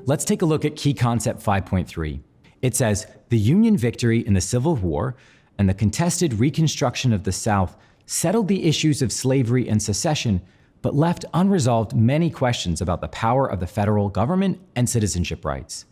Let's take a look at Key Concept 5.3. It says, the Union victory in the Civil War and the contested Reconstruction of the South settled the issues of slavery and secession, but left unresolved many questions about the power of the federal government and citizenship rights.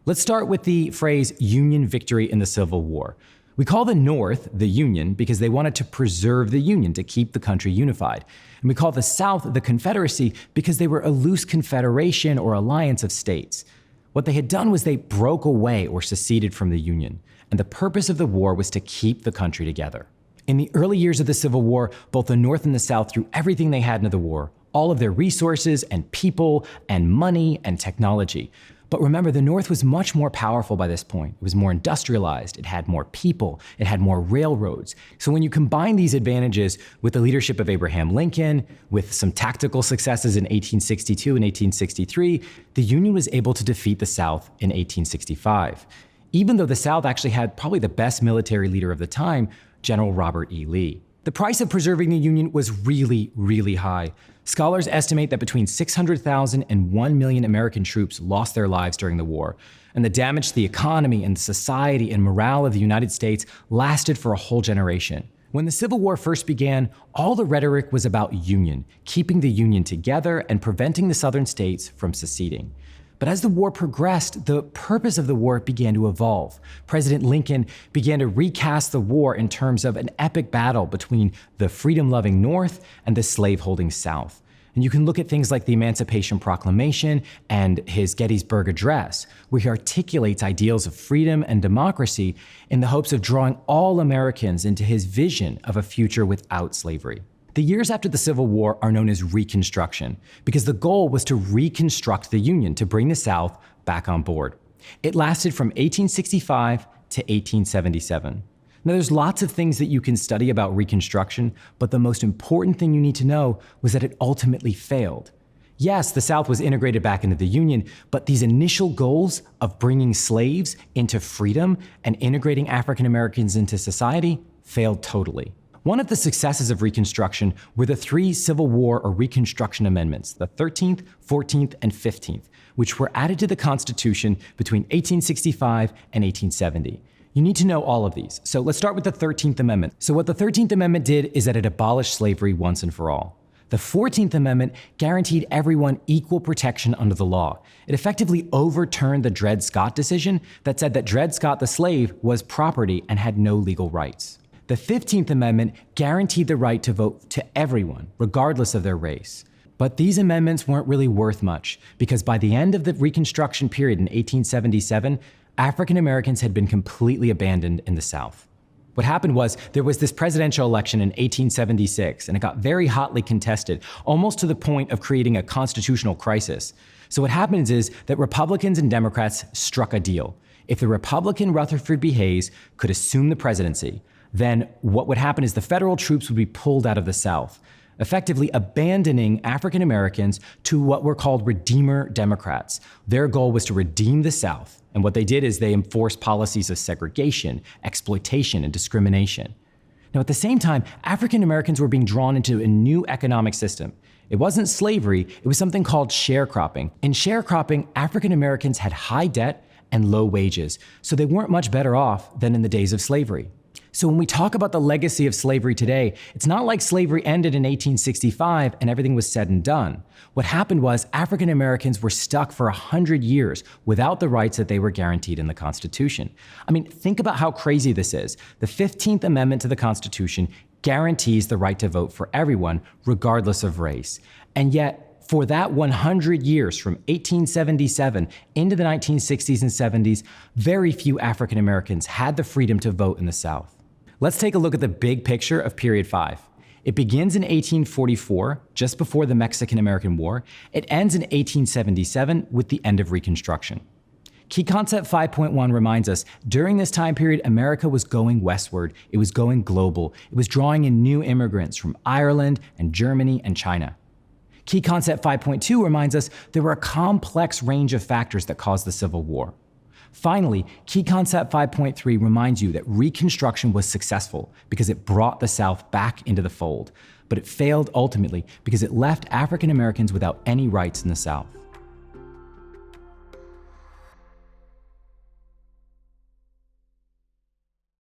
Let's start with the phrase Union victory in the Civil War. We call the North the Union because they wanted to preserve the Union, to keep the country unified. And we call the South the Confederacy because they were a loose confederation or alliance of states. What they had done was they broke away or seceded from the Union, and the purpose of the war was to keep the country together. In the early years of the Civil War, both the North and the South threw everything they had into the war, all of their resources and people and money and technology. But remember, the North was much more powerful by this point. It was more industrialized, it had more people, it had more railroads. So when you combine these advantages with the leadership of Abraham Lincoln, with some tactical successes in 1862 and 1863, the Union was able to defeat the South in 1865. Even though the South actually had probably the best military leader of the time, General Robert E. Lee. The price of preserving the Union was really, really high. Scholars estimate that between 600,000 and 1 million American troops lost their lives during the war, and the damage to the economy and the society and morale of the United States lasted for a whole generation. When the Civil War first began, all the rhetoric was about union, keeping the Union together and preventing the Southern states from seceding. But as the war progressed, the purpose of the war began to evolve. President Lincoln began to recast the war in terms of an epic battle between the freedom-loving North and the slave-holding South. And you can look at things like the Emancipation Proclamation and his Gettysburg Address, where he articulates ideals of freedom and democracy in the hopes of drawing all Americans into his vision of a future without slavery. The years after the Civil War are known as Reconstruction because the goal was to reconstruct the Union, to bring the South back on board. It lasted from 1865 to 1877. Now, there's lots of things that you can study about Reconstruction, but the most important thing you need to know was that it ultimately failed. Yes, the South was integrated back into the Union, but these initial goals of bringing slaves into freedom and integrating African Americans into society failed totally. One of the successes of Reconstruction were the 3 Civil War or Reconstruction Amendments, the 13th, 14th, and 15th, which were added to the Constitution between 1865 and 1870. You need to know all of these. So let's start with the 13th Amendment. So what the 13th Amendment did is that it abolished slavery once and for all. The 14th Amendment guaranteed everyone equal protection under the law. It effectively overturned the Dred Scott decision that said that Dred Scott the slave was property and had no legal rights. The 15th Amendment guaranteed the right to vote to everyone, regardless of their race. But these amendments weren't really worth much, because by the end of the Reconstruction period in 1877, African Americans had been completely abandoned in the South. What happened was there was this presidential election in 1876, and it got very hotly contested, almost to the point of creating a constitutional crisis. So what happens is that Republicans and Democrats struck a deal. If the Republican Rutherford B. Hayes could assume the presidency, then what would happen is the federal troops would be pulled out of the South, effectively abandoning African Americans to what were called Redeemer Democrats. Their goal was to redeem the South, and what they did is they enforced policies of segregation, exploitation, and discrimination. Now, at the same time, African Americans were being drawn into a new economic system. It wasn't slavery, it was something called sharecropping. In sharecropping, African Americans had high debt and low wages, so they weren't much better off than in the days of slavery. So when we talk about the legacy of slavery today, it's not like slavery ended in 1865 and everything was said and done. What happened was African Americans were stuck for 100 years without the rights that they were guaranteed in the Constitution. I mean, think about how crazy this is. The 15th Amendment to the Constitution guarantees the right to vote for everyone, regardless of race. And yet, for that 100 years, from 1877 into the 1960s and 70s, very few African Americans had the freedom to vote in the South. Let's take a look at the big picture of Period 5. It begins in 1844, just before the Mexican-American War. It ends in 1877 with the end of Reconstruction. Key Concept 5.1 reminds us, during this time period, America was going westward. It was going global. It was drawing in new immigrants from Ireland and Germany and China. Key Concept 5.2 reminds us there were a complex range of factors that caused the Civil War. Finally, Key Concept 5.3 reminds you that Reconstruction was successful because it brought the South back into the fold, but it failed ultimately because it left African Americans without any rights in the South.